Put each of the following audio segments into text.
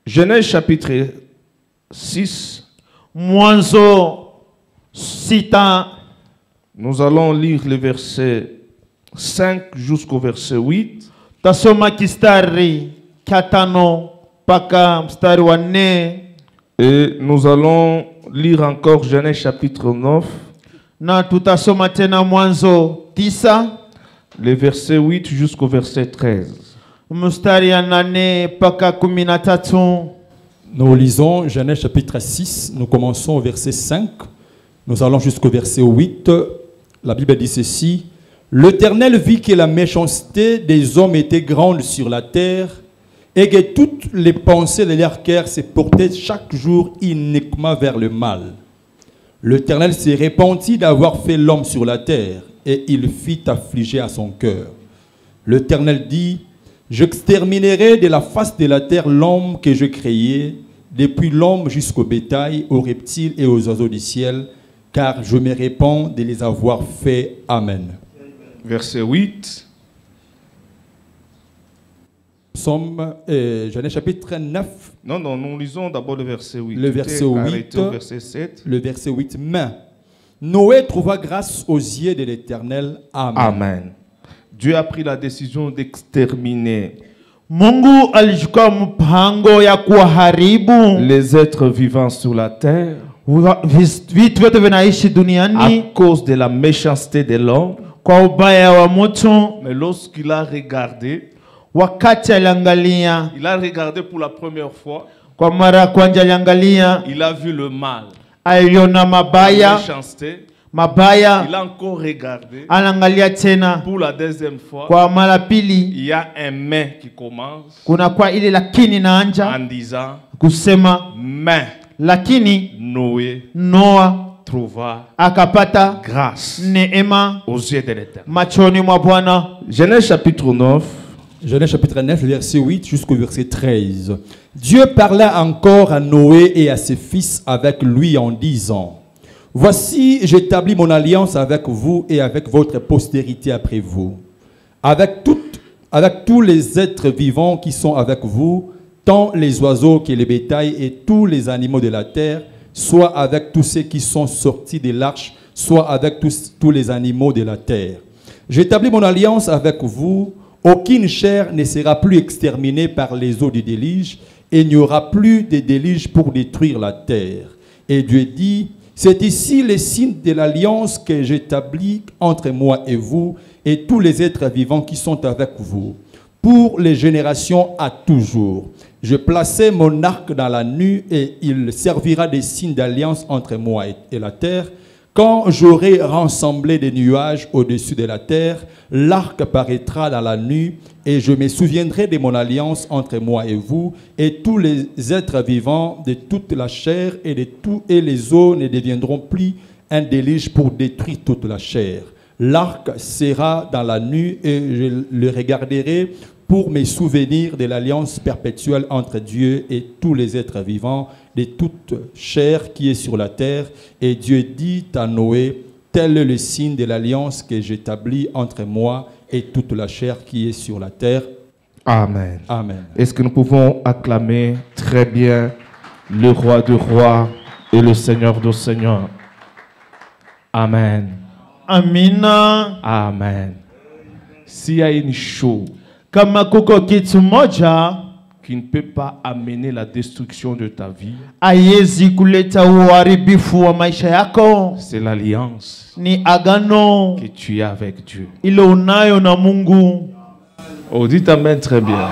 Genèse chapitre 6. Mwanzo sita. Nous allons lire le verset 5 jusqu'au verset 8. Tasoma kistari katano paka mstari wa 4. Et nous allons lire encore Genèse chapitre 9. Na tutasoma tena Mwanzo 9. Le verset 8 jusqu'au verset 13. Mstari ya 8 paka 13. Nous lisons Genèse chapitre 6, nous commençons au verset 5, nous allons jusqu'au verset 8. La Bible dit ceci: L'Éternel vit que la méchanceté des hommes était grande sur la terre et que toutes les pensées de leur cœur se portaient chaque jour uniquement vers le mal. L'Éternel se repentit d'avoir fait l'homme sur la terre et il fit affliger à son cœur. L'Éternel dit: J'exterminerai de la face de la terre l'homme que je créai, depuis l'homme jusqu'au bétail, aux reptiles et aux oiseaux du ciel, car je me répands de les avoir faits. Amen. Verset 8. Psaume, Genèse chapitre 9. Non, nous lisons d'abord le verset 8. Le verset 8. Au verset 7. Le verset 8. Mais Noé trouva grâce aux yeux de l'Éternel. Amen. Amen. Dieu a pris la décision d'exterminer Mungu alichukua mpango ya kuharibu les êtres vivants sur la terre vitu vyote vinaishi à duniani cause de la méchanceté de l'homme. kwa ubaya wa mtu. Mais lorsqu'il a regardé, Wakati aliangalia il a regardé pour la première fois, kwa mara ya kwanza, aliangalia il a vu le mal, aliona la mabaya méchanceté. mabaya, Il a encore regardé anaangalia tena pour la deuxième fois. kwa mara pili, Il y a un mais qui commence kuna kwa ile lakini en naanja disant kusema mais lakini Noé Noa trouva akapata grâce neema aux yeux de l'Éternel. machoni mwa Bwana. Genèse chapitre 9. Genèse chapitre 9, verset 8 jusqu'au verset 13. Dieu parla encore à Noé et à ses fils avec lui en disant: Voici, j'établis mon alliance avec vous et avec votre postérité après vous, avec tous les êtres vivants qui sont avec vous, tant les oiseaux que les bétails et tous les animaux de la terre, soit avec tous ceux qui sont sortis de l'arche, soit avec tous les animaux de la terre. J'établis mon alliance avec vous. Aucune chair ne sera plus exterminée par les eaux du déluge, et il n'y aura plus de déluge pour détruire la terre. Et Dieu dit: C'est ici le signe de l'alliance que j'établis entre moi et vous, et tous les êtres vivants qui sont avec vous, pour les générations à toujours. Je plaçai mon arc dans la nue, et il servira de signe d'alliance entre moi et la terre. Quand j'aurai rassemblé des nuages au-dessus de la terre, l'arc paraîtra dans la nuit, et je me souviendrai de mon alliance entre moi et vous, et tous les êtres vivants de toute la chair et les eaux ne deviendront plus un déluge pour détruire toute la chair. L'arc sera dans la nuit, et je le regarderai pour me souvenir de l'alliance perpétuelle entre Dieu et tous les êtres vivants de toute chair qui est sur la terre. Et Dieu dit à Noé: Tel est le signe de l'alliance que j'établis entre moi et toute la chair qui est sur la terre. Amen. Amen. Est-ce que nous pouvons acclamer très bien le roi des rois et le seigneur des seigneurs? Amen. Amina. Amen. S'il y a une chose Kama kuko kitu moja qui ne peut pas amener la destruction de ta vie, haiwezi kuleta uharibifu wa maisha yako, c'est l'alliance ni agano que tu as avec Dieu. ile unayo na Mungu. Oh, dites Amen très bien.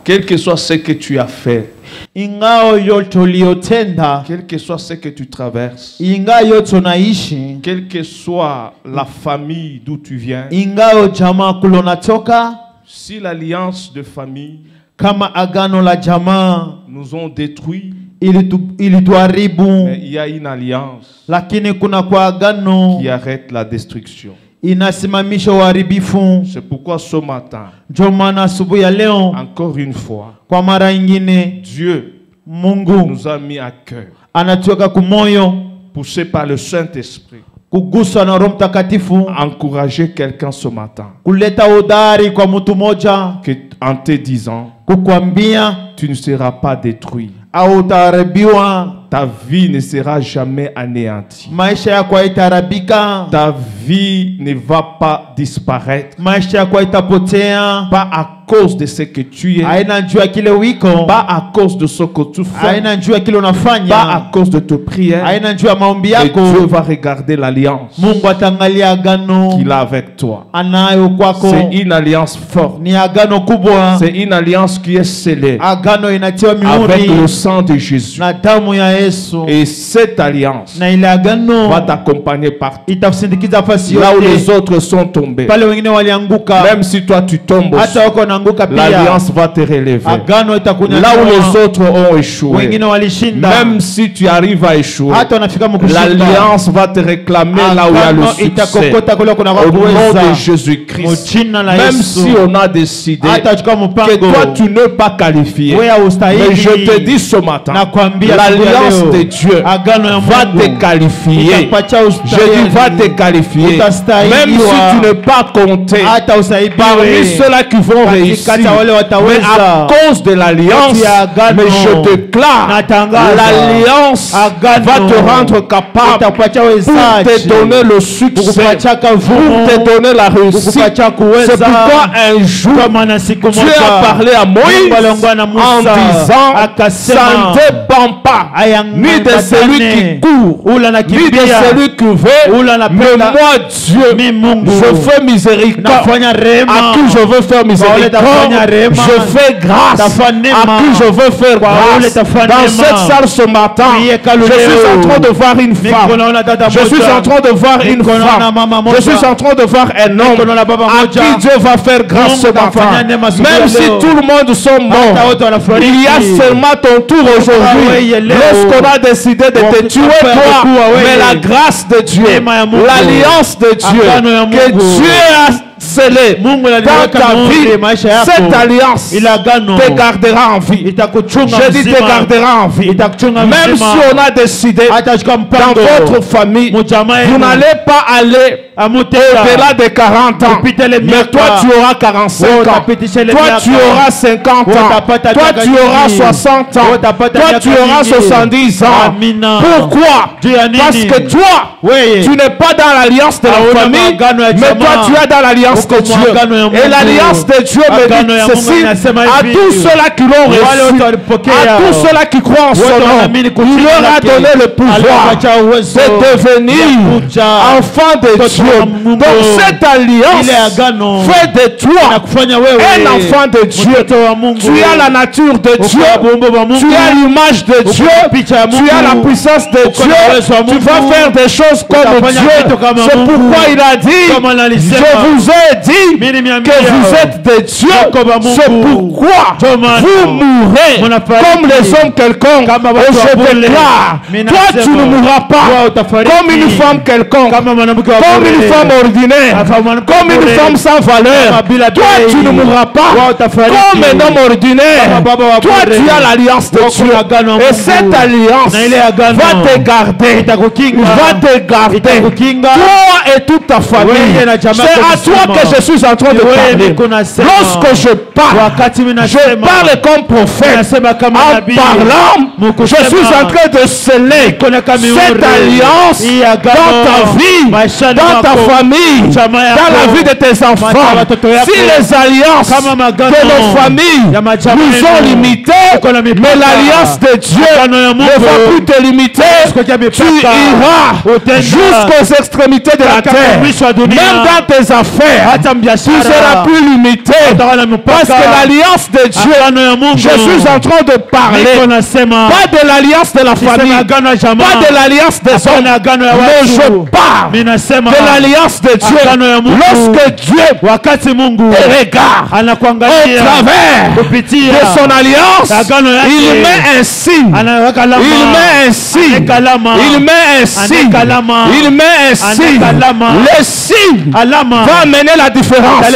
Quel que soit ce que tu as fait, Ingao yote uliyotenda, quel que soit ce que tu traverses, ingao yote unaishi, quelle que soit la famille d'où tu viens, ingao jamaa kulonatoka, si l'alliance de famille kama agano la jamaa nous ont détruits, ilituharibu, mais il y a une alliance lakini kuna kwa agano qui arrête la destruction. inasimamisha uharibifu. C'est pourquoi ce matin, Ndio maana asubuhi ya leo, encore une fois, kwa mara ingine, Dieu Mungu nous a mis à cœur, anatuweka kumoyo, poussé par le Saint-Esprit, kuguswa na Roho Mtakatifu, encourager quelqu'un ce matin kuleta udari kwa mtu moja, en te disant: kukwambia tu ne seras pas détruit. hautaharibiwa, Ta vie ne sera jamais anéantie. maisha yako haitaharibika, Ta vie ne va pas disparaître. maisha yako haitapotea. Pas à cause de ce que tu es. Haina juu ya kile wiko, Pas à cause de ce que tu fais. haina juu ya kile Pas unafanya, à cause de tes prières. haina juu ya maombi Et yako. Dieu va regarder l'alliance Mungu ataangalia agano qu'il a avec toi. anayo kwako. C'est une alliance forte. Ni agano kubwa, C'est une alliance qui est scellée agano inatiwa avec le mihuri sang de Jésus. na damu ya Yesu, Et cette alliance na ile agano va t'accompagner partout. itakusindikiza fasi Là où les yote. autres sont tombés. Pale wengine walianguka, Même si toi tu tombes aussi, hata wako wanaanguka pia, l'alliance va te relever. agano Là où itakunyanyua. les autres ont échoué, Wengine walishinda, même si tu arrives à échouer, hata wanafika mkushinda. l'alliance va te réclamer là où il y a le Agano succès. itakokota kule kuna Au nom kuweza. de Jésus-Christ. Mujina la Même Yesu. si on a décidé Hata chukua que mpango toi tu n'es pas qualifié, wewe haustahili. mais je te dis ce matin, Nakwambia l'alliance siku ya de leo, Dieu agano ya va Mungu te qualifier. itakupatia Je ustahili. dis va te qualifier. Utastahiliwa. Même si tu n'es pas compté hata usaidiwe parmi ceux-là qui vont réussir, katika wale mais wataweza. à cause de l'alliance, Kati ya agano, mais je déclare, natangaza, l'alliance agano, va te rendre capable itakupatia pour wezaji, te donner le succès, kukupatia pour kavumu, te donner la réussite. kukupatia kuweza. C'est pourquoi un jour, Kwa maana siku Dieu moja a parlé à Moïse Mungu aliongea na en Musa, disant, ça akasema, ne dépend pas ni de celui qui court, ula ni de nakimbia, celui qui veut, ula mais napenda, moi Dieu, mi Mungu je fais miséricorde. nafanya rehema, À qui je veux faire miséricorde, tafanya rehema, je fais grâce. tafanya neema, À qui je veux faire kwa ule grâce. tafanya Dans neema. cette salle ce matin, Ni hekalu je suis leo. en train de voir une Niko femme. naona dada Je suis moja. en train de voir une Niko naona mama femme. moja. Je suis en train de voir un homme naona baba à moja. qui Dieu va faire grâce ce Mungu atafanya matin. neema siku ya Même si leo. tout le monde sont morts, Hata wote wanafariki. il y a seulement ton tour aujourd'hui. wewe leo. Lorsqu'on a décidé de te Wakati tuer papa toi, amekuwa wewe. mais la grâce de Dieu, Neema ya Mungu. l'alliance de Dieu, Agano ya que Mungu. Dieu a scellé Mungu dans aliweka ta muhuri vie, maisha yako. cette alliance Ile agano te gardera en vie. itakuchunga Je dis te mzima. gardera en vie. Itakuchunga Même mzima. si on a décidé Hata chukua dans mpango votre famille, Mujamaa vous yenu. n'allez pas aller Amutenda. au-delà de 40 ans. Upite le Mais miaka. toi, tu auras 45 Wewe ans. utapitisha le Toi, miaka. tu auras 50 Wewe ans. utapata Toi, miaka tu auras nyingi. 60 ans. Wewe utapata Toi, miaka tu auras nyingi. 70 ans. Amina. Pourquoi? Juu ya nini? Parce que toi, Wewe. tu n'es pas dans l'alliance de la Hauna famille, maagano ya mais jamaa. toi, tu es dans l'alliance de Uko Dieu. maagano ya Mungu. Et l'alliance de Dieu me Agano dit ya Mungu ceci inasema à hivi. tous ceux-là qui l'ont Wale reçu, wote walipokea. à tous ceux-là qui croient en son Wote nom, wanaamini il kuchini leur a lake. donné le pouvoir Aliwapatia uwezo de devenir ya kuja enfants de mtoto Dieu. wa Mungu. Donc cette alliance Ile agano fait de toi inakufanya wewe un enfant de Dieu. mtoto wa Mungu. Tu as la nature de Dieu. Uko na umbo wa Mungu. Tu as l'image de Dieu. picha ya Tu Mungu. as la puissance de Uko na uwezo wa Dieu. Tu Mungu. vas faire des choses comme Utafanya Dieu. vitu kama C'est Mungu. pourquoi il a dit, Kama alisema. je vous ai dit Mimi nimeambia. que vous êtes de Dieu. Uko wa Mungu. C'est pourquoi Ndio maana. vous mourrez Munafariki. comme les hommes quelconques. Kama Et watu wa je bure. déclare, Mimi toi tu nasema. ne mourras pas Wewe utafariki. comme une femme quelconque, Kama mwanamke wa comme bure. une femme ordinaire, Kama mwanamke comme une bure. femme sans valeur. Kama bila Toi bei. tu ne mourras pas Wewe utafariki. comme un homme ordinaire. Kama baba wa Toi bure. tu as l'alliance de Wako Dieu. na agano ya Et Mungu. cette alliance Na ile agano. va te garder. Itakukinga. Va te garder. Itakukinga. Toi et toute ta famille. Wewe na jamaa C'est à yako toi kusema. que je suis en train de Wewe parler. niko nasema. Lorsque je parle, Wakati mimi je nasema. parle comme prophète. Nasema kama En nabii. parlant, Mukusema. je suis en train de sceller Niko na kama cette mihuri. alliance Hii agano. dans ta vie, Maishani dans ta mwako. famille, Jamaa yako. dans la vie de tes Maisha enfants. ya watoto yako. Si les alliances Kama magano de nos familles ya majamaa nous ont yenu. limités, Uko na mipaka. mais l'alliance de Dieu Agano ya ne Mungu. va plus te limiter. Sikuwekea Tu mipaka. iras Utenda. jusqu'aux extrémités de la Mpaka terre. mwisho wa dunia. Même dans tes affaires, Hata tu biashara. seras plus limité. Utakuwa na mipaka. Parce que l'alliance de Dieu, Agano ya Mungu. je suis en train de parler, Niko nasema. pas de l'alliance de la famille, Sisema agano ya jamaa. pas de l'alliance des Hapana hommes, agano ya mais watu. je parle Mimi nasema. de l'alliance de Dieu. Agano ya Mungu. Lorsque Dieu Wakati Mungu te regarde au anakuangalia travers kupitia de son alliance, agano yake. il met un signe. anaweka alama. Il met un signe. Anaweka alama. Il met un signe. Anaweka alama. Il met un signe. Anaweka alama. Le signe Alama. va mener amené la différence. Là,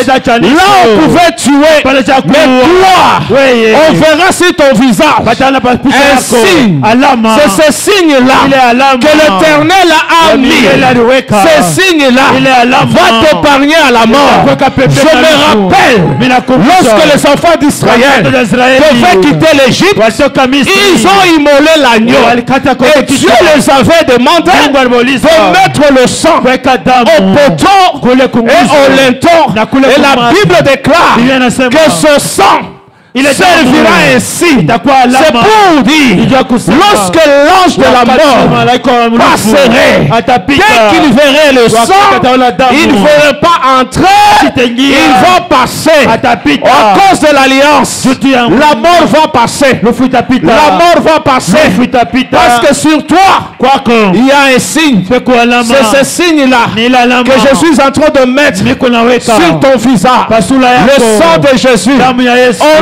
on pouvait tuer. Mais toi, on verra sur ton visage un signe. C'est ce signe-là que l'Éternel a mis. Ce signe-là va t'épargner à la mort. Je me rappelle, lorsque les enfants d'Israël devaient quitter l'Égypte, ils ont immolé l'agneau. Et Dieu les avait demandé de mettre le sang au poteau et au linteau. Et la Bible déclare que ce sang servira ainsi. C'est pour dire, lorsque l'ange de la mort passerait, dès qu'il verrait le sang, il ne verrait pas entrer, il va passer. À cause de l'alliance, la mort va passer. La mort va passer. Parce que sur toi, il y a un signe. C'est ce signe-là que je suis en train de mettre sur ton visage. Le sang de Jésus. On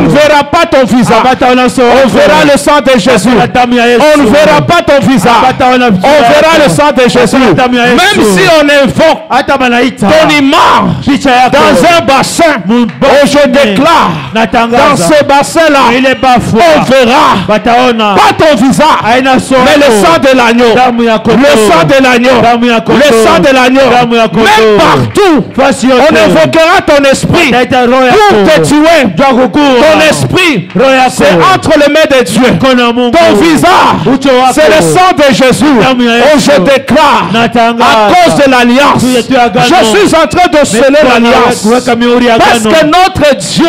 ne verra pas ton visage. On verra le sang de Jésus. On ne verra pas ton visage. On verra le sang de Jésus. Même si on invoque ton image dans un bassin, je déclare, dans ce bassin-là, on verra pas ton visage, mais le sang de l'agneau. Le sang de l'agneau. Le sang de l'agneau. Même partout, on invoquera ton esprit pour te tuer. Ton esprit, c'est entre les mains de Dieu. Ton visage, c'est le sang de Jésus. Oh, je déclare, à cause de l'alliance, je suis en train de sceller l'alliance. Parce que notre Dieu,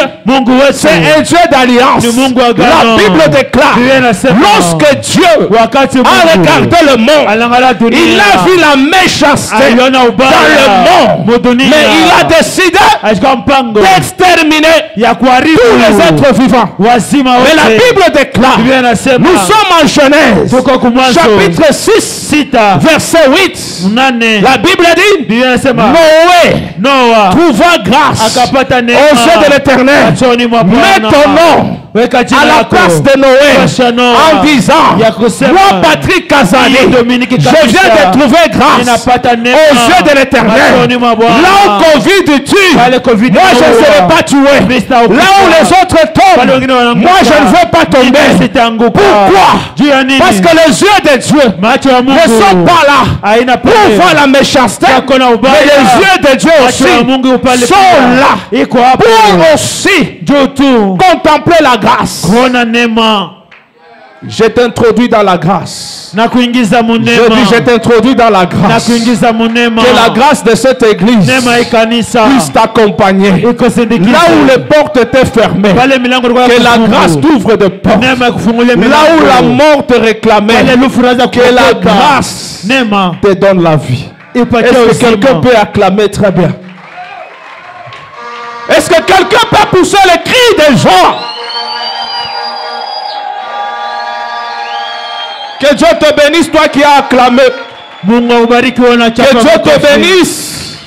c'est un Dieu d'alliance. La Bible déclare, lorsque Dieu a regardé le monde, il a vu la méchanceté dans le monde. Mais il a décidé d'exterminer tous les êtres vivants. Mais la Bible déclare, nous sommes en Genèse, chapitre 6, verset 8. La Bible dit, Noé trouva grâce aux yeux de l'Éternel. Mets ton nom à la place de Noé en disant, moi Patrick Kazali, je viens de trouver grâce aux yeux de l'Éternel. Là où Covid tue, moi je ne serai pas tué. Là où les autres tombent, moi je ne veux pas tomber. Pourquoi? Parce que les yeux de Dieu ne sont pas là pour voir la méchanceté, mais les yeux de Dieu aussi sont là pour aussi contempler la grâce. Je t'introduis dans la grâce. Je dis, je t'introduis dans la grâce. Que la grâce de cette église puisse t'accompagner. Là où les portes étaient fermées, que la grâce t'ouvre de portes. Là où la mort te réclamait, que la grâce te donne la vie. Est-ce que quelqu'un peut acclamer très bien? Est-ce que quelqu'un peut pousser le cri des gens? Que Dieu te bénisse, toi qui as acclamé. Que Dieu te bénisse.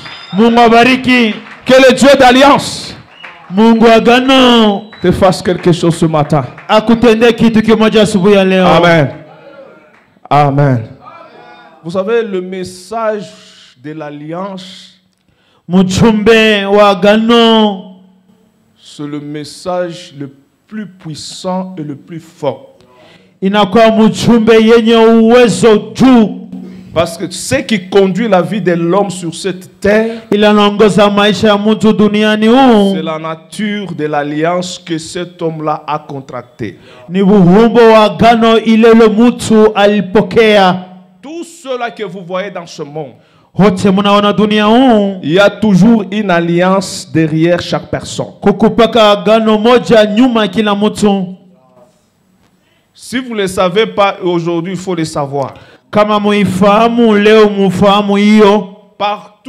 Que le Dieu d'alliance te fasse quelque chose ce matin. Amen. Amen. Vous savez, le message de l'alliance, c'est le message le plus puissant et le plus fort. Parce que ce qui conduit la vie de l'homme sur cette terre, c'est la nature de l'alliance que cet homme-là a contractée. Tout cela que vous voyez dans ce monde, il y a toujours une alliance derrière chaque personne. Si vous ne le savez pas aujourd'hui, il faut le savoir. Partout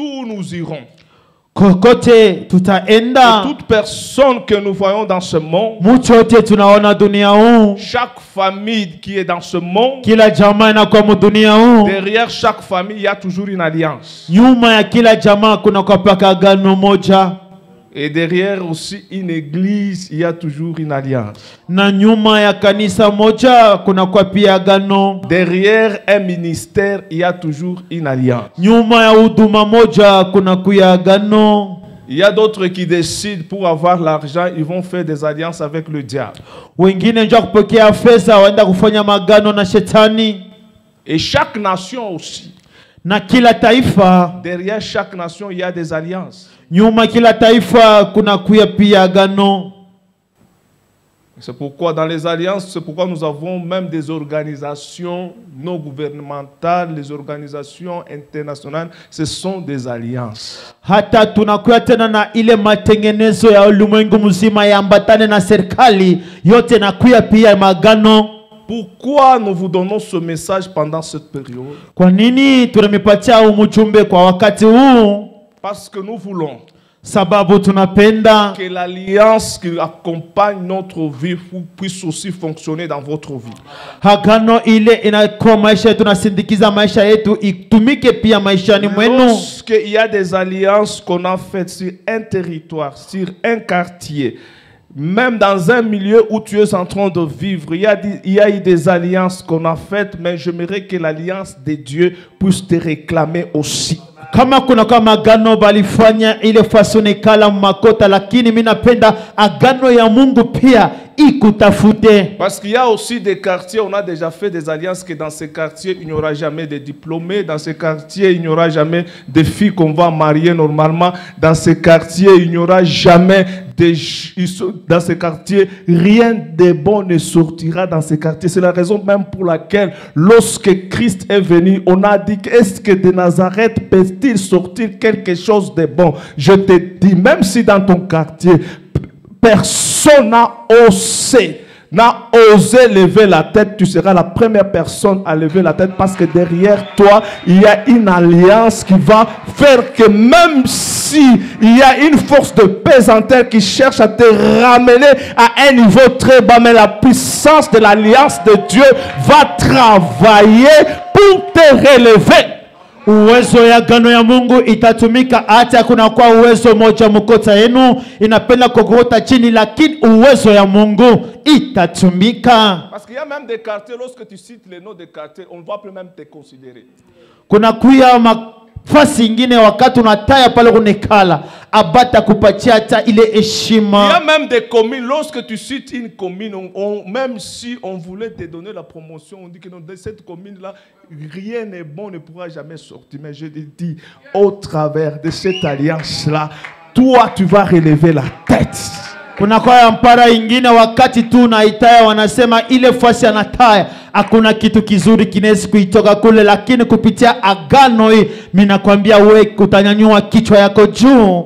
où nous irons, et toute personne que nous voyons dans ce monde, chaque famille qui est dans ce monde, derrière chaque famille, il y a toujours une alliance. Et derrière aussi une église, il y a toujours une alliance. Derrière un ministère, il y a toujours une alliance. Il y a d'autres qui décident pour avoir l'argent, ils vont faire des alliances avec le diable. Et chaque nation aussi. Derrière chaque nation, il y a des alliances. C'est pourquoi dans les alliances, c'est pourquoi nous avons même des organisations non gouvernementales, les organisations internationales, ce sont des alliances. Pourquoi nous vous donnons ce message pendant cette période? Parce que nous voulons que l'alliance qui accompagne notre vie puisse aussi fonctionner dans votre vie. Lorsqu'il y a des alliances qu'on a faites sur un territoire, sur un quartier, même dans un milieu où tu es en train de vivre, il y a eu des alliances qu'on a faites, mais j'aimerais que l'alliance de Dieu puisse te réclamer aussi. Kama kuna kama agano balifanya ile fasone kala makota, lakini mimi napenda agano ya Mungu pia ikutafute. Parce qu'il y a aussi des quartiers, on a déjà fait des alliances que dans ces quartiers il n'y aura jamais de diplômés, dans ces quartiers il n'y aura jamais de filles qu'on va marier normalement, dans ces quartiers il n'y aura jamais dans ces quartiers rien de bon ne sortira dans ces quartiers. C'est la raison même pour laquelle lorsque Christ est venu, on a dit, est-ce que de Nazareth peut-il sortir quelque chose de bon? Je te dis, même si dans ton quartier personne n'a osé lever la tête, tu seras la première personne à lever la tête, parce que derrière toi, il y a une alliance qui va faire que même si il y a une force de pesanteur qui cherche à te ramener à un niveau très bas, mais la puissance de l'alliance de Dieu va travailler pour te relever. Uwezo ya gano ya Mungu itatumika hata kuna kwa uwezo moja mkota yenu inapenda kukota chini, lakini uwezo ya Mungu itatumika. Parce qu'il y a même des quartiers, lorsque tu cites les noms des quartiers, on ne va plus même te considérer. Kuna kuya mafasi ingine wakati unataya pale kunekala abata kupatia hata ile heshima. Il y a même des communes, lorsque tu cites une commune, même si on voulait te donner la promotion, on dit que dans cette commune-là, rien n'est bon, ne pourra jamais sortir. Mais je te dis, au travers de cette alliance-là, toi, tu vas relever la tête. Kuna kwa mpara ingine wakati tu unaitaya wanasema ile fasi anataya hakuna kitu kizuri kinaweza kuitoka kule, lakini kupitia agano hii mimi nakwambia wewe utanyanyua kichwa yako juu.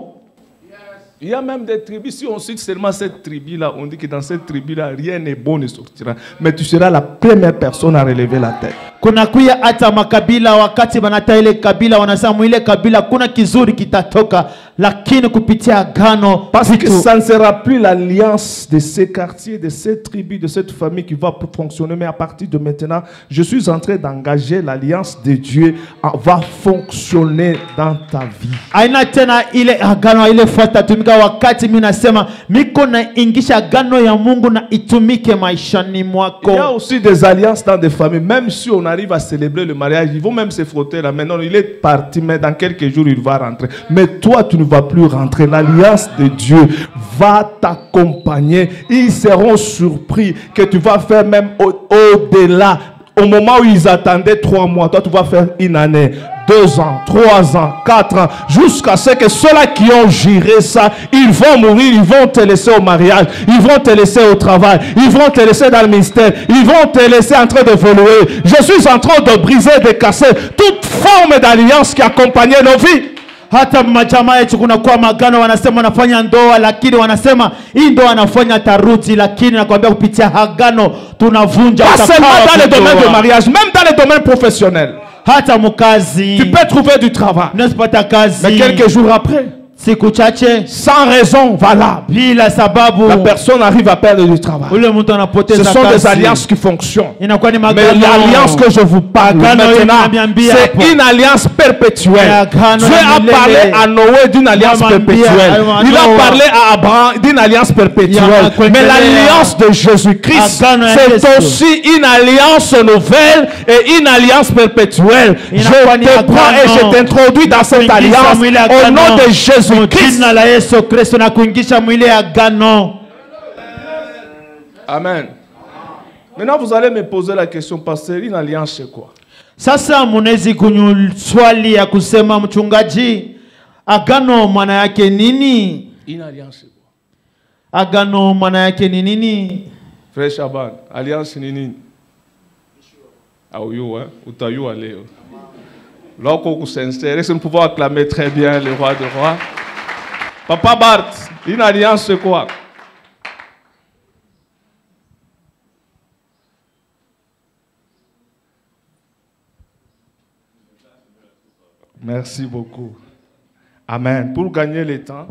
Il y a même des tribus, si on cite seulement cette tribu-là, on dit que dans cette tribu-là, rien n'est bon ne sortira. Mais tu seras la première personne à relever la tête. Kuna kuya hata makabila wakati banata ile kabila wanasema ile kabila kuna kizuri kitatoka, lakini kupitia agano, parce que ça ne sera plus l'alliance de ces quartiers, de ces tribus, de cette famille qui va fonctionner, mais à partir de maintenant, je suis en train d'engager l'alliance de Dieu va fonctionner dans ta vie. Aina tena ile agano ile fuata tumika wakati mimi nasema miko na ingisha agano ya Mungu na itumike maishani mwako. Il y a aussi des alliances dans des familles, même si on arrive à célébrer le mariage, ils vont même se frotter là. Maintenant, il est parti, mais dans quelques jours, il va rentrer. Mais toi, tu ne vas plus rentrer. L'alliance de Dieu va t'accompagner. Ils seront surpris que tu vas faire même au-delà. Au moment où ils attendaient 3 mois, toi, tu vas faire une année, 2 ans, 3 ans, 4 ans, jusqu'à ce que ceux-là qui ont géré ça, ils vont mourir, ils vont te laisser au mariage, ils vont te laisser au travail, ils vont te laisser dans le ministère, ils vont te laisser en train d'évoluer. Je suis en train de briser, de casser toute forme d'alliance qui accompagnait nos vies. Hata majamaa yetu kuna kwa magano wanasema wanafanya ndoa, lakini wanasema hii ndoa anafanya taruti, lakini nakwambia kupitia agano tunavunja. Pas seulement dans le domaine de mariage, même dans le domaine professionnel. Hata mkazi, tu peux trouver du travail, mais quelques jours après, sans raison valable, la personne arrive à perdre du travail. Ce sont des alliances qui fonctionnent. Mais l'alliance que je vous parle maintenant, c'est une alliance perpétuelle. Dieu a parlé à Noé d'une alliance perpétuelle. Il a parlé à Abraham d'une alliance perpétuelle. Mais l'alliance de Jésus-Christ, c'est aussi une alliance nouvelle et une alliance perpétuelle. Je te prends et je t'introduis dans cette alliance au nom de Jésus. Christ. Jina la Yesu Kristo na kuingisha mwile agano. Amen. Maintenant, vous allez me poser la question, pasteur, une alliance c'est quoi? Sasa munezi swali ya kusema mchungaji, agano maana yake nini? Une alliance c'est quoi? Agano maana yake ni nini? Frère Chaban, alliance ni nini? Ah oui, hein? Utayu allez. Là, qu'on s'installe, nous pouvons acclamer très bien le roi des rois. Papa Bart, une alliance c'est quoi? Merci beaucoup. Amen. Pour gagner le temps,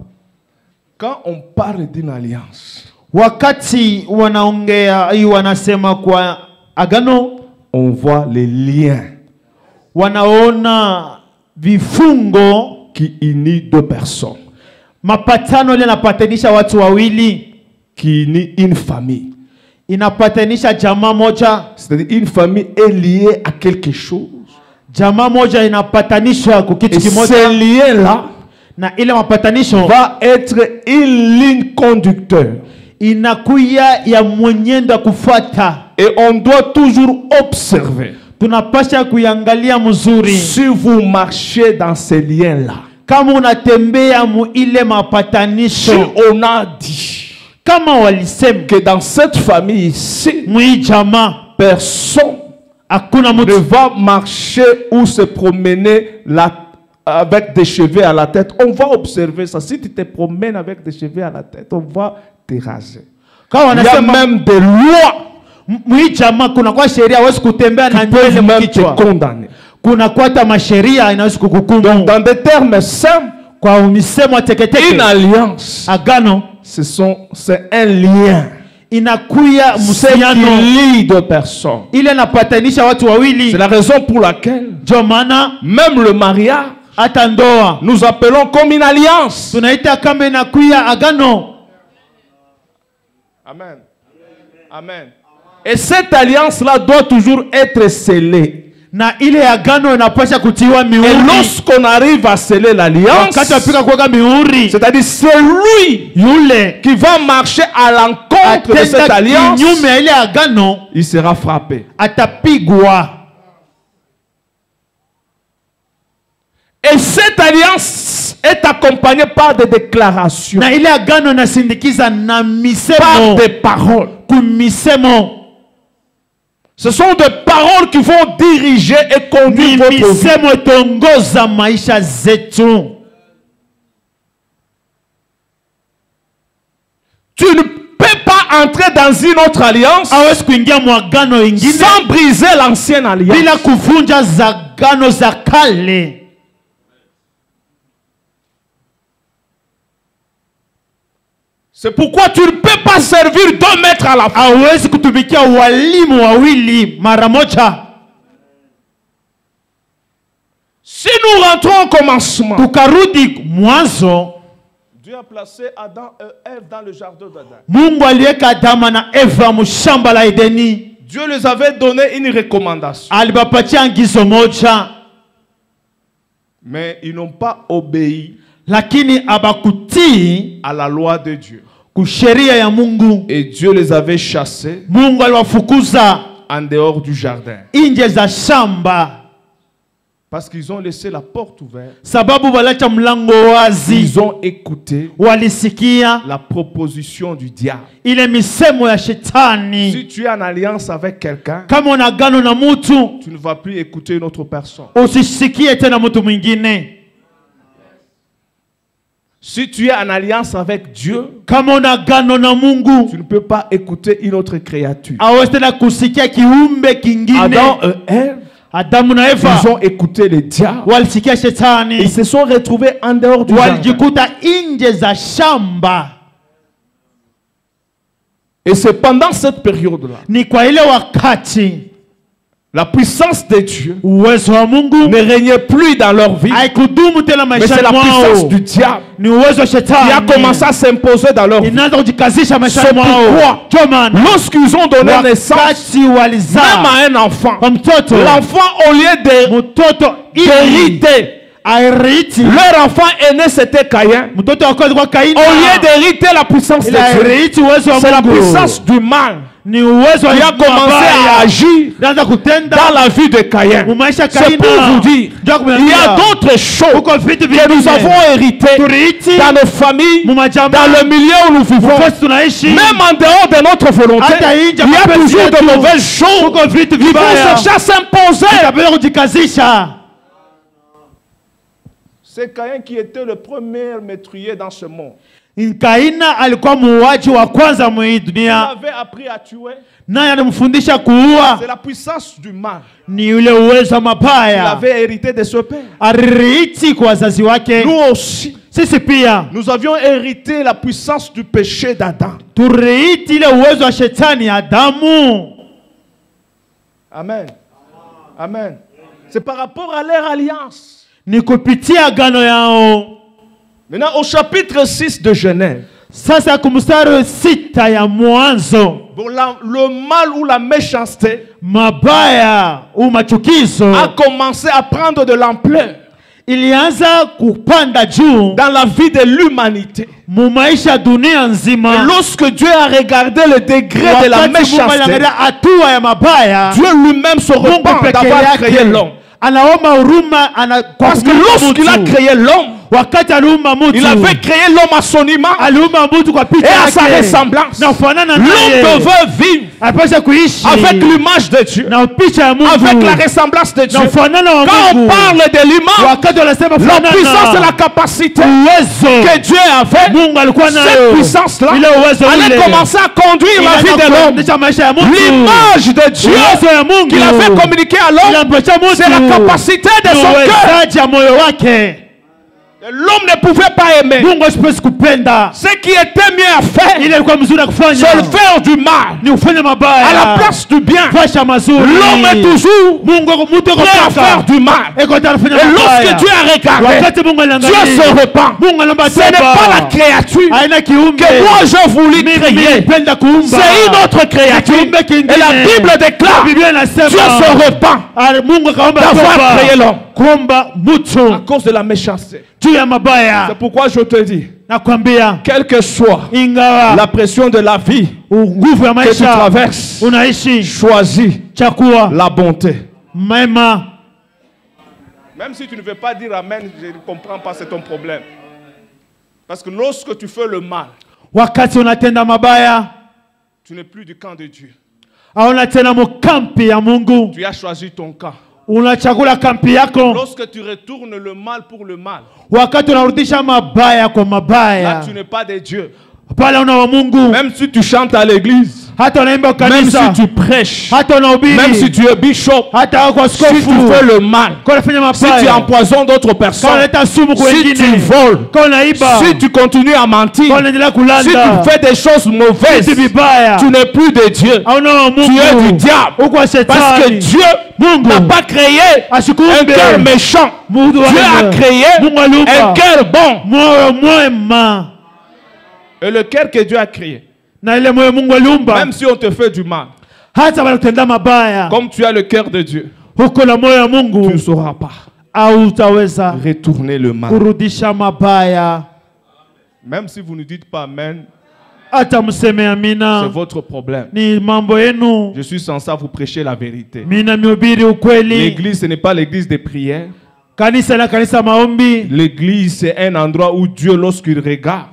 quand on parle d'une alliance, wakati wanaongea wanasema kwa agano, on voit les liens wanaona vifungo qui unit deux personnes, mapatano ile napatanisha watu wawili, qui unit une famille. Inapatanisha jamaa moja. C'est-à-dire une famille est liée à quelque chose. Jamaa moja inapatanisha kwa kitu kimoja. Ce lien-là na ile mapatanisho va être une ligne conducteur. Inakuya ya mwenyendo kufuata. Et on doit toujours observer. Tunapasha kuangalia mzuri. Si vous marchez dans ces liens-là, kama unatembea mu ile mapatanisho, si on a dit kama walisema que dans cette famille ici, personne ne va marcher ou se promener avec des cheveux à la tête. On va observer ça. Si tu te promènes avec des cheveux à la tête, on va te raser. Il y a même des lois qui peuvent même te condamner. Donc, dans des termes simples, une alliance, c'est un lien. C'est qui lie deux personnes. C'est la raison pour laquelle même le mariage, nous appelons comme une alliance. Amen. Amen. Et cette alliance-là doit toujours être scellée. Et lorsqu'on arrive à sceller l'alliance, c'est-à-dire c'est lui qui va marcher à l'encontre de cette alliance, il sera frappé. Et cette alliance est accompagnée par des déclarations, par des paroles. Ce sont des paroles qui vont diriger et conduire votre vie. Tu ne peux pas entrer dans une autre alliance sans briser l'ancienne alliance. C'est pourquoi tu ne peux pas servir 2 maîtres à la fois. Si nous rentrons au commencement, Dieu a placé Adam et Ève dans le jardin d'Éden. Dieu les avait donné une recommandation. Mais ils n'ont pas obéi à la loi de Dieu. Et Dieu les avait chassés en dehors du jardin. Parce qu'ils ont laissé la porte ouverte. Ils ont écouté la proposition du diable. Si tu es en alliance avec quelqu'un, tu ne vas plus écouter une autre personne. Si tu es en alliance avec Dieu, tu ne peux pas écouter une autre créature. Adam et Ève, ils ont écouté le diable. Ils se sont retrouvés en dehors du jardin. Et c'est pendant cette période-là, la puissance de Dieu ne régnait plus dans leur vie. Mais c'est la puissance du diable qui a commencé à s'imposer dans leur vie. C'est pourquoi, lorsqu'ils ont donné naissance même à un enfant, l'enfant, au lieu d'hériter Leur enfant aîné c'était Caïn. Au lieu d'hériter la puissance de Dieu, c'est la puissance du mal qui a commencé à agir dans la vie de Caïn. C'est pour vous dire, il y a d'autres choses que nous avons héritées dans nos familles, dans le milieu où nous vivons. Même en dehors de notre volonté, il y a toujours de mauvaises choses qui vont chercher à s'imposer. C'est Caïn qui était le premier meurtrier dans ce monde. Kaina alikuwa muuaji wa kwanza mwa dunia. Il avait appris à tuer. Naye alimfundisha kuua. C'est la puissance du mal. Ni yule uwezo wa mabaya. Il avait hérité de ce père. Alirithi kwa wazazi wake. Nous aussi. Sisi pia. Nous avions hérité la puissance du péché d'Adam. Turithi ile uwezo wa shetani Adamu. Amen. Amen. C'est par rapport à leur alliance. Ni kupitia agano yao. Maintenant, au chapitre 6 de Genèse, sasa kumstari sita ya Mwanzo, le mal ou la méchanceté mabaya ou machukizo a commencé à prendre de l'ampleur ilianza kupanda juu dans la vie de l'humanité. Mumaisha dunia nzima. Lorsque Dieu a regardé le degré de la méchanceté, Dieu lui-même se repent d'avoir créé l'homme. Parce que lorsqu'il a créé l'homme, il avait créé l'homme à son image et à sa ressemblance. L'homme devait vivre avec l'image de Dieu, avec la ressemblance de Dieu. Quand on parle de l'image, la puissance et la capacité que Dieu avait, cette puissance-là allait commencer à conduire la vie de l'homme. L'image de Dieu qu'il avait communiqué à l'homme, c'est la capacité de son cœur. L'homme ne pouvait pas aimer. Ce qui était mieux à faire, c'est le faire du mal à la place du bien. L'homme est toujours prêt à faire du mal. Et lorsque Dieu a regardé, Dieu se repent. Ce n'est pas la créature que moi j'ai voulu créer. C'est une autre créature. Et la Bible déclare, Dieu se repent d'avoir créé l'homme à cause de la méchanceté. C'est pourquoi je te dis, quelle que soit la pression de la vie que tu traverses, choisis la bonté. Même si tu ne veux pas dire amen, je ne comprends pas, c'est ton problème. Parce que lorsque tu fais le mal, tu n'es plus du camp de Dieu. Tu as choisi ton camp. Lorsque tu retournes le mal pour le mal, là tu n'es pas de Dieu. Même si tu chantes à l'église, même si tu prêches, même si tu es bishop, si tu fais le mal, si tu empoisonnes d'autres personnes, si tu voles, si tu continues à mentir, si tu fais des choses mauvaises, tu n'es plus de Dieu, tu es du diable. Parce que Dieu n'a pas créé un cœur méchant. Dieu a créé un cœur bon. Et le cœur que Dieu a créé, même si on te fait du mal, comme tu as le cœur de Dieu, tu ne sauras pas retourner le mal. Même si vous ne dites pas amen, c'est votre problème. Je suis censé vous prêcher la vérité. L'église, ce n'est pas l'église des prières. L'église, c'est un endroit où Dieu, lorsqu'il regarde,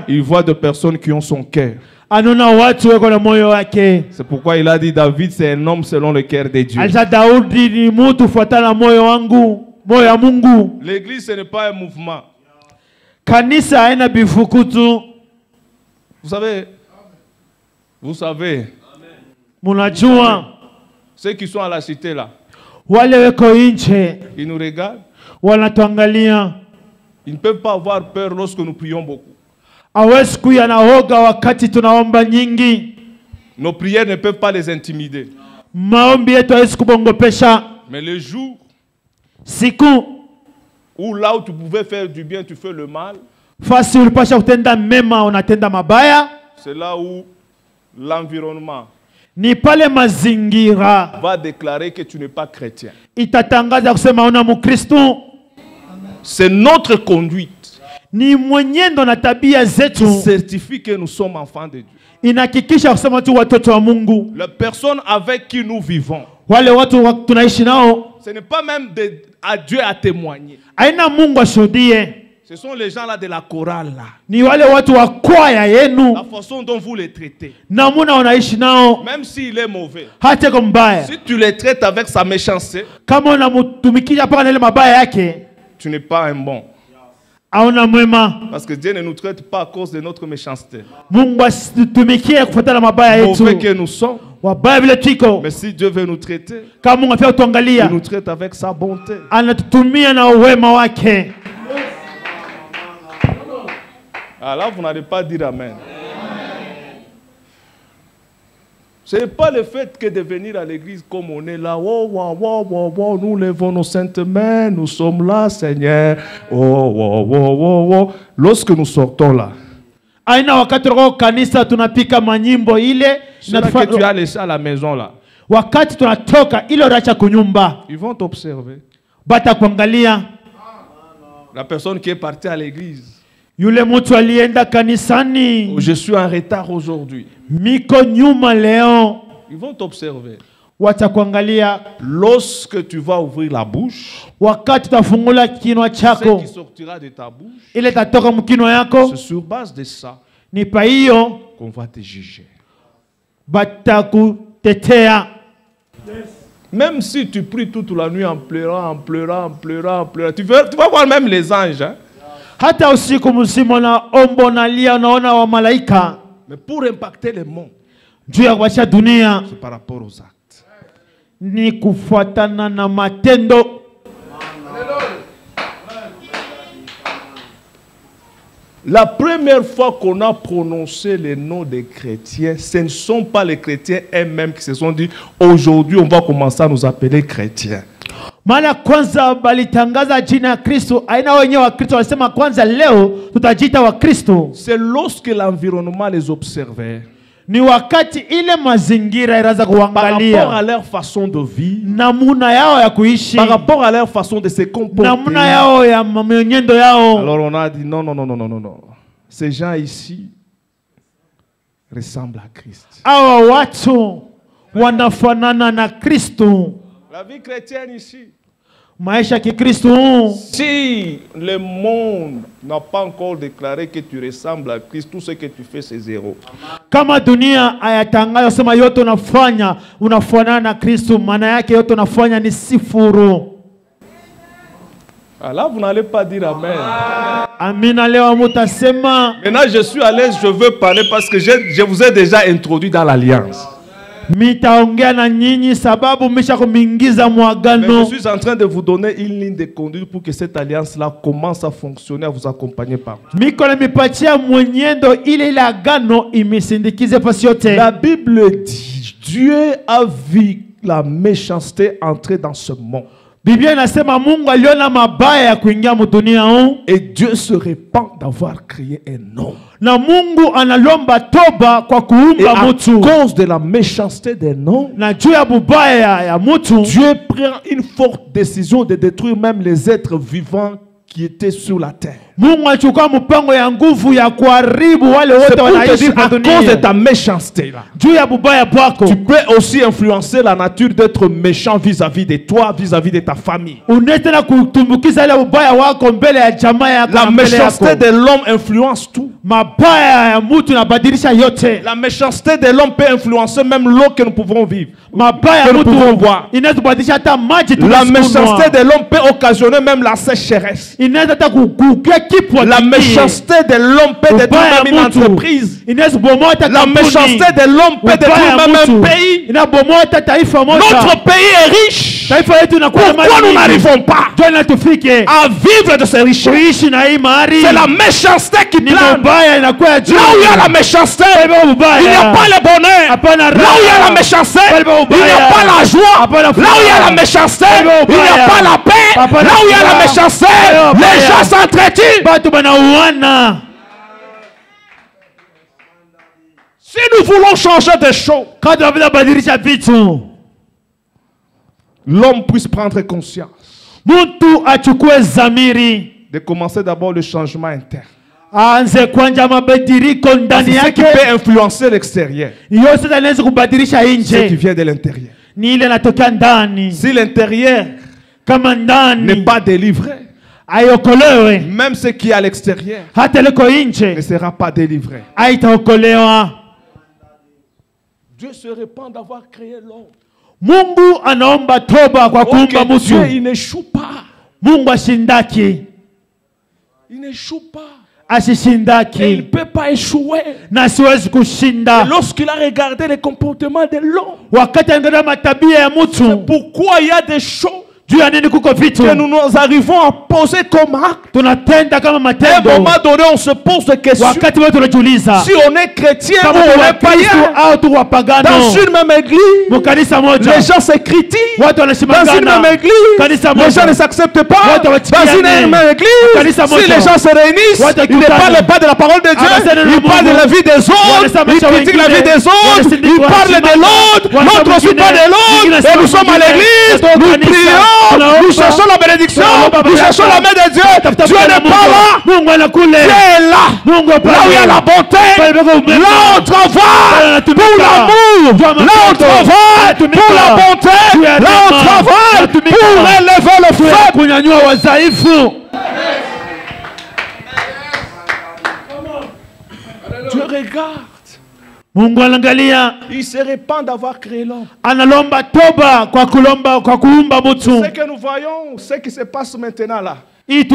il voit des personnes qui ont son cœur. C'est pourquoi il a dit David, c'est un homme selon le cœur de Dieu. L'église, ce n'est pas un mouvement. Vous savez, ceux qui sont à la cité là, ils nous regardent. Ils ne peuvent pas avoir peur lorsque nous prions beaucoup. Nos prières ne peuvent pas les intimider. Mais le jour où là où tu pouvais faire du bien, tu fais le mal, c'est là où l'environnement, Ni pale mazingira va déclarer que tu n'es pas chrétien. itatangaza kusema una Mkristo. C'est notre conduite Ni mwenendo na tabia qui zetu certifie que nous sommes enfants de Dieu. inahakikisha kusema tu watoto wa Mungu. Les personnes avec qui nous vivons, Wale watu tunaishi nao ce n'est pas même à Dieu à témoigner. aina Mungu ashuhudie. Ce sont les gens là de la chorale là. Ni wale watu wa kwaya yenu, La façon dont vous les traitez. namuna unaishi nao Même s'il est mauvais. hata kwa mbaya. Si tu les traites avec sa méchanceté, Kama unamtumikisha paka na ile mabaya yake, tu n'es pas un bon. hauna mwema. Parce que Dieu ne nous traite pas à cause de notre méchanceté. Mungu asitumikie kufuatana mabaya yetu. Mauvais que nous sommes. Wabaya vile tuko. Mais si Dieu veut nous traiter, Kama Mungu afia il tuangalia, nous traite avec sa bonté. anatutumia na uwema wake. Ah là, vous n'allez pas dire Amen. Ce n'est pas le fait que de venir à l'église comme on est là, oh, wow, wow, wow, wow, nous levons nos saintes mains, nous sommes là, Seigneur. Oh, wow, wow, wow, wow. Lorsque nous sortons là, Aina wakati roho kanisa tunapika manyimbo ile ceux que tu as laissé à la maison là, wakati tunatoka ile racha kunyumba ils vont t'observer. bata kuangalia La personne qui est partie à l'église, yule mtu alienda kanisani, je suis en retard aujourd'hui. miko nyuma leo, Ils vont t'observer. watakuangalia. Lorsque tu vas ouvrir la bouche, Wakati utafungula kinywa ce chako, qui sortira de ta bouche, ile tatoka mkinywa yako, c'est sur base de ça ni pa hiyo qu'on va te juger. batakutetea. Même si tu pries toute la nuit en pleurant, en pleurant, en pleurant, en pleurant, tu vas voir même les anges. Hein? Hata usiku mzima na ombo nalia, unaona wa malaika Mais pour impacter le monde, juu ya kuacha dunia c'est par rapport aux actes. ni kufuatana na matendo. La première fois qu'on a prononcé les noms des chrétiens, ce ne sont pas les chrétiens eux-mêmes qui se sont dit aujourd'hui on va commencer à nous appeler chrétiens. Mara kwanza balitangaza jina ya Kristo, aina wenyewe wa Kristo walisema kwanza leo tutajiita wa Kristo. C'est lorsque l'environnement les observait, Ni wakati ile mazingira iraanza par rapport kuangalia à leur façon de vivre, namuna yao ya kuishi, par rapport à leur façon de se comporter. namuna yao ya mwenendo yao. Alors on a dit non, non, non, non, non, non, non. Ces gens ici ressemblent à Christ. Hawa watu wanafanana na Kristo. La vie chrétienne ici, Maisha ya Kikristo, si le monde n'a pas encore déclaré que tu ressembles à Christ, tout ce que tu fais c'est zéro. kama dunia ayatangaza sema yote unafanya unafanana na Kristo, maana yake yote unafanya ni sifuru. Alors là, vous n'allez pas dire Amen. Amina, leo mutasema. Maintenant, je suis à l'aise, je veux parler parce que je vous ai déjà introduit dans l'alliance. Mitaongea na nyinyi sababu misha kumingiza Mais mwagano. je suis en train de vous donner une ligne de conduite pour que cette alliance-là commence à fonctionner, à vous accompagner par. Miko na mipatia mwenyendo ile la agano imisindikize pasi yote. La Bible dit, Dieu a vu la méchanceté entrer dans ce monde. Biblia inasema Mungu aliona mabaya ya kuingia mudunia huu, Et Dieu se répand d'avoir créé un homme. na Mungu analomba toba kwa Et kuumba à mtu. cause de la méchanceté d'un homme, Na juu ya bubaya ya mtu, Dieu prend une forte décision de détruire même les êtres vivants qui étaient sur la terre. Mungu alichukua mpango ya nguvu ya kuharibu wale C'est wote pour te wanaishi dire, kwa à cause de dunia. ta méchanceté là, Juu ya bubaya bwako, tu peux aussi influencer la nature d'être méchant vis-à-vis de toi, vis-à-vis de ta famille. unaweza na kutumbukiza ile ubaya wako mbele ya jamaa yako La na mbele méchanceté yako. de l'homme influence tout. Mabaya ya mtu inabadilisha yote. La méchanceté de l'homme peut influencer même l'eau que nous pouvons vivre. Mabaya ya Que nous pouvons mtu boire. inaweza kubadilisha hata maji La tunasikunywa. méchanceté de l'homme peut occasionner même la sécheresse. Inaweza hata kukukia kipwa La kikie. méchanceté de l'homme peut détruire Ubaya même ya une mtu entreprise. inaweza kubomoa hata La kampuni. méchanceté de l'homme peut Ubaya détruire ya même un mtu pays. inabomoa hata taifa moja. Notre pays est riche. Taifa yetu inakuwa na Pourquoi mali nous nyingi? n'arrivons pas Jona tufike à vivre de ces richesses? kuishi na hii mahari. C'est la méchanceté qui Ni plane. mabaya inakuwa juu. Là où il y a la méchanceté, Beba il n'y a ubaya. pas le bonheur. Hapana Là où il y a la raha. méchanceté, Beba il n'y a ubaya. pas la joie. Hapana Là où il y a la furaha. méchanceté, Beba il n'y a ubaya. pas la paix. Hapana Là où il y a la furaha. méchanceté, Beba les ubaya. gens s'entretuent. Batu banauana. Si nous voulons changer des choses, l'homme puisse prendre conscience de commencer d'abord le changement interne. C'est ce qui peut influencer l'extérieur. Ce qui vient de l'intérieur. Si l'intérieur n'est pas délivré, même ce qui est à l'extérieur ne sera pas délivré. Dieu se répand d'avoir créé l'homme. Dieu, il n'échoue pas. Il n'échoue pas. Et il ne peut pas échouer. Et lorsqu'il a regardé les comportements de l'homme, c'est pourquoi il y a des choses que nous arrivons à poser comme acte. À un moment donné, on se pose des questions. Si on est chrétien ou on est païen, dans une même église, les gens se critiquent. Dans une même église, les gens ne s'acceptent pas. Dans une même église, si les gens se réunissent, ils ne parlent pas de la parole de Dieu, ils parlent de la vie des autres, ils critiquent la vie des autres, ils parlent de l'autre, l'autre aussi parle de l'autre, et nous sommes à l'église, nous prions. Nous cherchons la bénédiction, nous cherchons la main de Dieu. Dieu n'est pas là. Dieu est là. Là où il y a la bonté, là on travaille pour l'amour, là on travaille pour la bonté, là on travaille pour élever le faible. Dieu regarde. Il se répand d'avoir créé l'homme. Ce que nous voyons, ce qui se passe maintenant là, c'est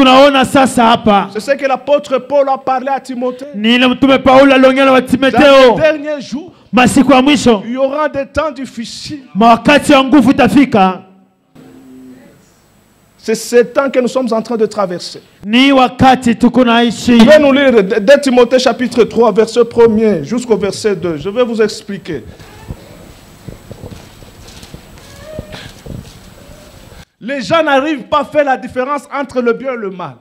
ce que l'apôtre Paul a parlé à Timothée. Dans les derniers jours, il y aura des temps difficiles. C'est ce temps que nous sommes en train de traverser. Je vais nous lire 2 Timothée chapitre 3, verset 1er jusqu'au verset 2. Je vais vous expliquer. Les gens n'arrivent pas à faire la différence entre le bien et le mal.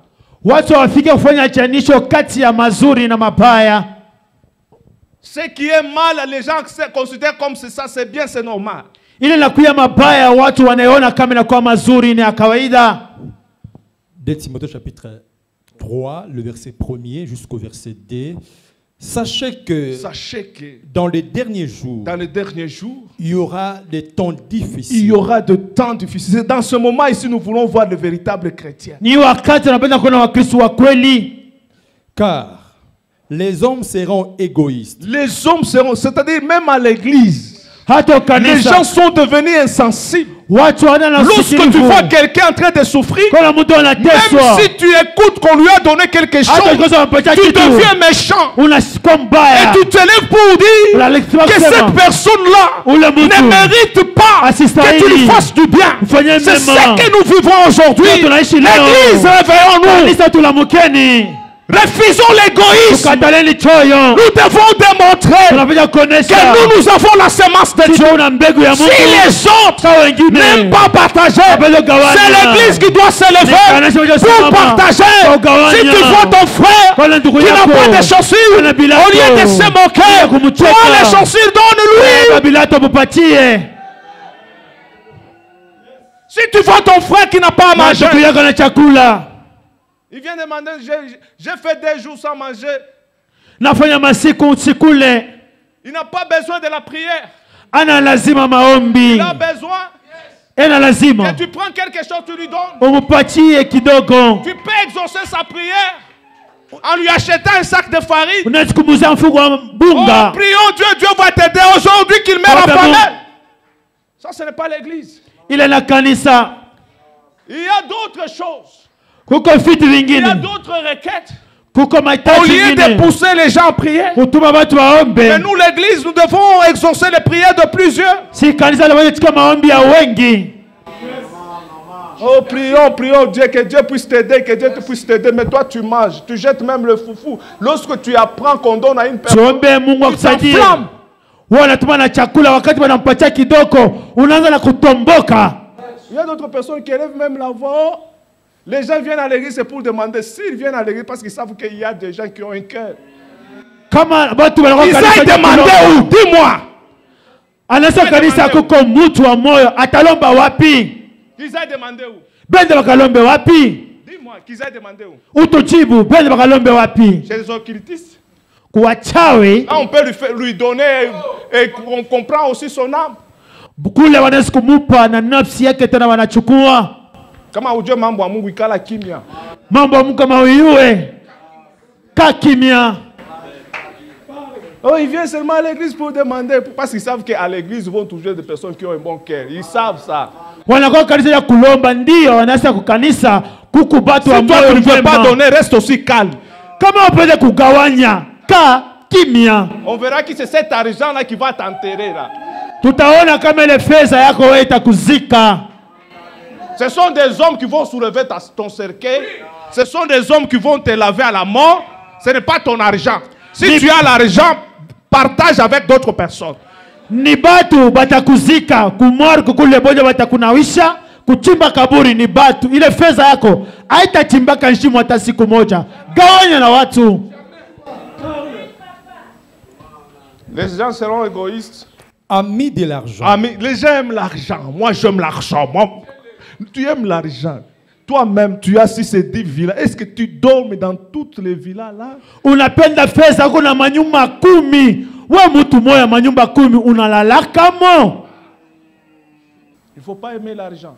Ce qui est mal, les gens considèrent comme c'est ça, c'est bien, c'est normal. Ile nakuya mabaya watu wanaona kama inakuwa mazuri ni ya kawaida. 2 Timothée chapitre 3, le verset 1er jusqu'au verset 2. Sachez que dans les derniers jours, il y aura des temps difficiles. Il y aura de temps difficiles. Dans ce moment ici, nous voulons voir le véritable chrétien. Car les hommes seront égoïstes. Les hommes seront, c'est-à-dire même à l'église. Les gens sont devenus insensibles. Lorsque tu vois quelqu'un en train de souffrir, même si tu écoutes qu'on lui a donné quelque chose, tu deviens méchant. Et tu te lèves pour dire que cette personne-là ne mérite pas que tu lui fasses du bien. C'est ce que nous vivons aujourd'hui. L'église, réveillons-nous. Refusons l'égoïsme. Nous devons démontrer que nous avons la semence de Dieu. Si les autres n'aiment pas partager, c'est l'église qui doit s'élever pour partager. Si tu vois ton frère qui n'a pas de chaussures, au lieu de se moquer, prends les chaussures, donne-lui. Si tu vois ton frère qui n'a pas à manger, il vient demander, j'ai fait 2 jours sans manger. Il n'a pas besoin de la prière. Il a besoin que tu prends quelque chose, tu lui donnes. Tu peux exaucer sa prière en lui achetant un sac de farine. Oh, prions Dieu, Dieu va t'aider aujourd'hui qu'il meurt affamé. Ça, ce n'est pas l'église. Il y a d'autres choses. Il y a d'autres requêtes. Au lieu de pousser les gens à prier, mais nous l'église, nous devons exaucer les prières de plusieurs. Oh, prions Dieu, que Dieu puisse t'aider, que Dieu puisse t'aider. Mais toi tu manges, tu jettes même le foufou. Lorsque tu apprends qu'on donne à une personne, tu t'enflammes. Il y a d'autres personnes qui élèvent même la voix. Les gens viennent à l'église, c'est pour demander. S'ils viennent à l'église, parce qu'ils savent qu'il y a des gens qui ont un cœur. Isaïe demandait où? Dis-moi. Anasa kanisa kuko mutu wa moyo atalomba wapi? Isaïe demandait où? Bende bakalombe wapi? Dis-moi, Isaïe demandait où? Utujibu, bende bakalombe wapi? Chez les occultistes. Kuwachawi. Là, on peut lui donner et on comprend aussi son âme. Kule wanaweza kumupa na nafsi yake tena wanachukua. Kama ujue mambo ya Mungu ikala kimya. Mambo ya Mungu kama uyue. Ka kimya. Oh, ils viennent seulement à l'église pour demander, parce qu'ils savent qu'à l'église, ils vont toucher des personnes qui ont un bon cœur. Ils savent ça. Wanakuwa kanisa ya kulomba ndio wanaweza kukanisa kukubatu wa Si toi moyo tu ne peux pas mwema. donner, reste aussi calme. Kama upende kugawanya, ka kimya. On verra que c'est cet argent-là qui va t'enterrer là. Tutaona kama ile fedha yako wewe itakuzika. Ce sont des hommes qui vont soulever ton cercueil. Ce sont des hommes qui vont te laver à la mort. Ce n'est pas ton argent. Si tu as l'argent, partage avec d'autres personnes. Ni batu batakuzika, kumorgo kule boja batakunawisha, kuchimba kaburi ni batu. Ile fedha yako haitachimbaka shimo hata siku moja. Gawanya na watu. Les gens seront égoïstes. Amis de l'argent. Amis, les gens aiment l'argent. Moi, j'aime l'argent. Moi, tu aimes l'argent. Toi-même, tu as 6 et 10 villas. Est-ce que tu dormes dans toutes les villas là? Unapenda fedha kuna manyumba 10. Wewe mtu moya manyumba 10 unalalaka mo. Il ne faut pas aimer l'argent.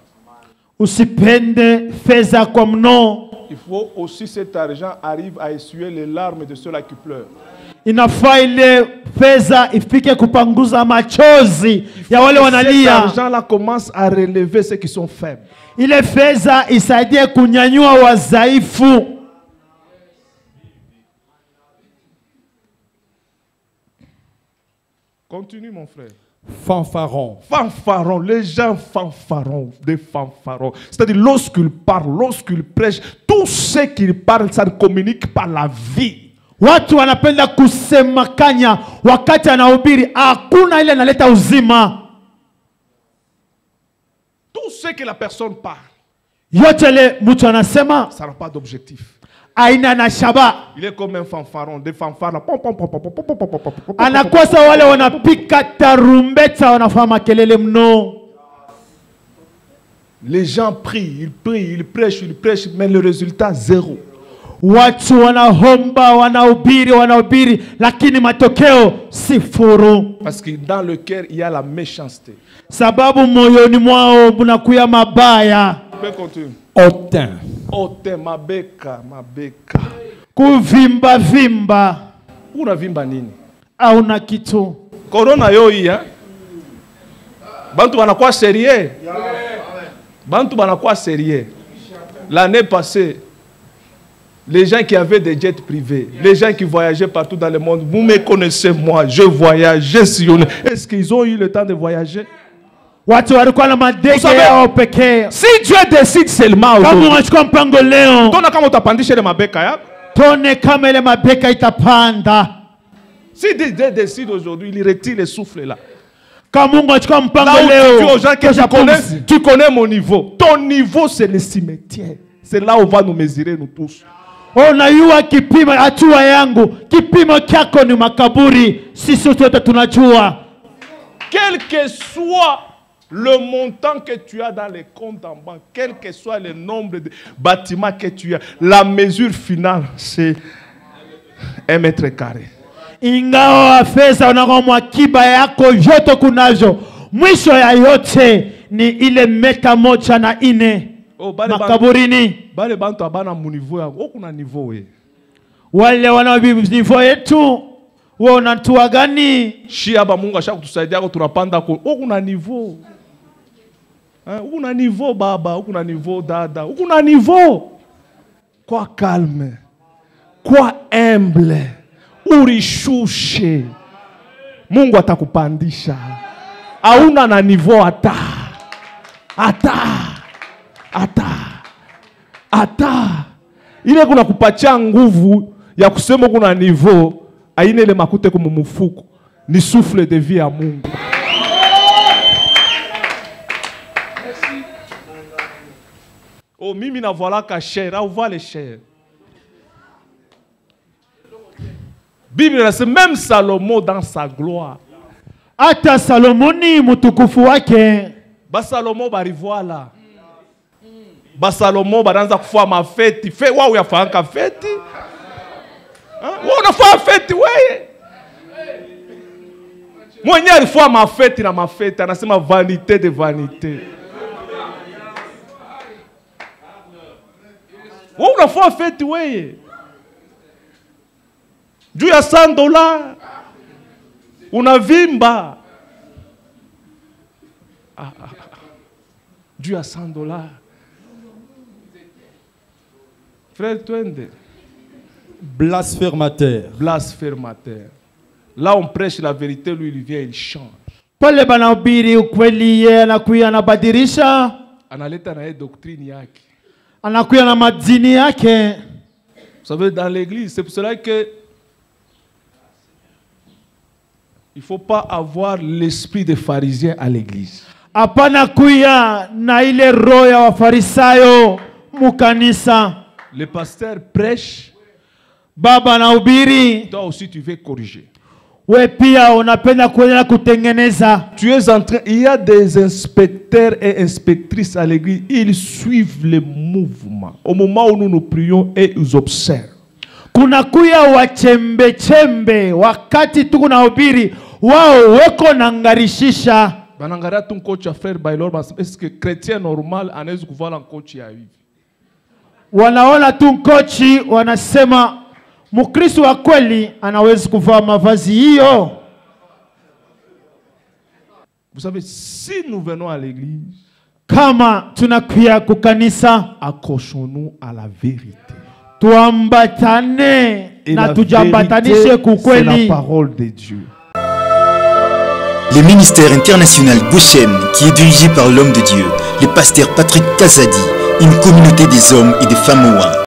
Usipende fedha kwa mno. Il faut aussi cet argent arrive à essuyer les larmes de ceux-là qui pleurent. Inafaa ile fedha ifike kupanguza machozi ya wale wanalia. Cet argent-là commence à relever ceux qui sont faibles. Ile fedha isaidie kunyanyua wazaifu. Continue mon frère. Fanfaron. Fanfaron, les gens fanfaron, des fanfarons. C'est-à-dire lorsqu'ils parlent, lorsqu'ils prêchent, tout ce qu'ils parlent, ça communique par la vie. Watu wanapenda kusemakanya wakati anahubiri, hakuna ile inaleta uzima. Tout ce que la personne parle, Yote ile mtu anasema ça n'a pas d'objectif. aina na shaba. Il est comme un fanfaron, des fanfares. Anakosa wale wanapika tarumbeta wanafanya makelele mno. Les gens prient, ils prêchent, mais le résultat, zéro. Watu wanahomba, wanahubiri, lakini matokeo sifuru. Parce que dans le cœur, il y a la méchanceté. Sababu moyoni mwao munakuya mabaya. On peut continuer. Hautain. Hautain, mabeka. Kuvimba vimba. Unavimba nini? Hauna kitu. Corona yo hii, hein? Bantu wanakuwa sérieux. Bantu wanakuwa sérieux. L'année passée, les gens qui avaient des jets privés, les gens qui voyageaient partout dans le monde, vous me connaissez moi, je voyage, je sillonne. Est-ce qu'ils ont eu le temps de voyager? Watu walikuwa na madege yao pekee. Si Dieu décide seulement Kama aujourd'hui, unachukua mpango leo, tona kama utapandisha ile mabeka ya. tone kama ile mabeka itapanda. Si Dieu décide aujourd'hui, il retire les souffles là. Kama Mungu achukua mpango Là où tu dis leo, aux gens que tu connais mon niveau. Ton niveau c'est le cimetière. C'est là où on va nous mesurer nous tous. unajua kipimo hatua yangu, kipimo kyako ni makaburi. Sisi sote tunajua. Quel que soit le montant que tu as dans les comptes en banque, quel que soit le nombre de bâtiments que tu as, la mesure finale, c'est 1 mètre carré. Ingawa fedha unakomwa kiba yako yote kunazo, mwisho ya yote ni ile meta 104 makaburini. Bale bantu abana mu niveau ya okuna niveau we. Wale wanaobibi niveau yetu wao unatua gani? Shi aba Mungu ashakutusaidia ko tunapanda ko okuna niveau. Ukuna niveau baba, ukuna niveau dada, ukuna niveau. Kwa calme, kwa humble, urishushe. Mungu atakupandisha. Hauna na niveau ata. Ile kuna kupatia nguvu ya kusema kuna niveau, aina ile makute kwa mumufuko. Ni souffle de vie ya Mungu. Oh, mimi na voilà ka cher, au va les cher. Bible inasema même Salomo dans sa gloire. Hata Salomoni mutukufu wake. Ba Salomo barivoila. Ba Salomo banaanza kufua mafeti. Fe wao yafanga feti. Wao unafua feti wewe. Mwenye alifua mafeti na mafeti anasema vanité de vanité. Wao unafua feti wewe. Juu ya $100 unavimba. Juu ya $100. Frère Twende. Blasphémateur. Blasphémateur. Là on prêche la vérité, lui il vient, il change. Pale banahubiri ukweli, yeye anakuya anabadilisha. Analeta na doctrine yake. Anakuya na madini yake. Vous savez, dans l'église, c'est pour cela que il ne faut pas avoir l'esprit des pharisiens à l'église. Hapana kuya na ile roho ya wafarisayo mukanisa. Le pasteur prêche. Baba anahubiri. Toi aussi tu veux corriger. We pia unapenda kuendelea kutengeneza. Tu es en train, il y a des inspecteurs et inspectrices à l'église, ils suivent les mouvements. Au moment où nous nous prions et ils observent. Kuna kuya wachembe chembe wakati tuko na hubiri wao weko nangarishisha. Banangaria ton coach à frère Baylor, est-ce que chrétien normal anaweza kuvala un coach ya hivi? Wanaona tu kochi wanasema Mkristo wa kweli anaweza kuvaa mavazi hiyo. Vous savez, si nous venons à l'église, kama tunakuya kukanisa, accrochons-nous à la vérité. Tuambatane na tujambatanishe kukweli. C'est la parole de Dieu. Le ministère international Bouchem, qui est dirigé par l'homme de Dieu, le pasteur Patrick Kazadi, une communauté des hommes et des femmes ouins.